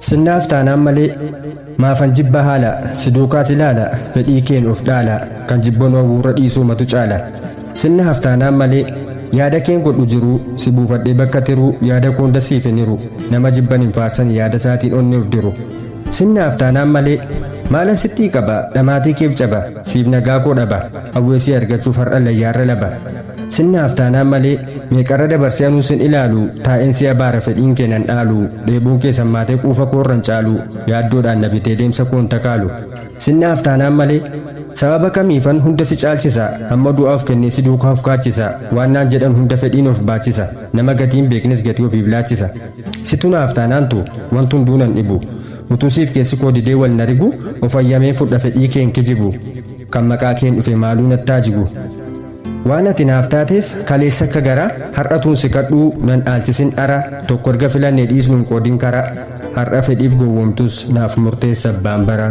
Sinnaaf taanaan malee maafan jibba haala si duukaas ilaala fedhii keen of dhaala kan jibboon wawuurra dhiisuu matu caala. Sinnaaf taanaan malee yaada keen godhu jiru si buufadhee bakka tiruu yaada koonda siif hiniru nama jibban hin faarsan yaada isaatiin onni of diru. Sinnaaf taanaan malee maalan sittii qaba dhamaatii keef caba siif nagaa koo dhaba hawweesii argachuuf har'a layyaarra laba. Sinnaaf taanaan malee meeqarra dabarsee anuu sin ilaalu taa'een si'a baara fedhiin keenan dhaalu dheebuun keessan maatee quufa koorran caalu yaaddoodhaan na bitee deemsa koon takaalu. Sinnaaf taanaan malee sababa kamiifan hunda si caalchisa amma du'aaf kennee si duukaa of kaachisa waan naan jedhan hunda fedhiin of baachisa nama gatiin beeknes gatii ofiif laachisa. Situ naaf taanaantu wantu hunduunan dhibu utuu siif keessi koo didee wal na ribu of ayyamee fudha fedhii keen kijibu kan maqaa keen dhufe maaluu nattaa jigu. Waan ati naaf taateef kaleessa akka garaa har'atuun si kadhuu nan dhaalchisin dhara tokko erga filannee dhiisnuun qoodin karaa har'a fedhiif gowwoomtus naaf murteessa abbaan bara.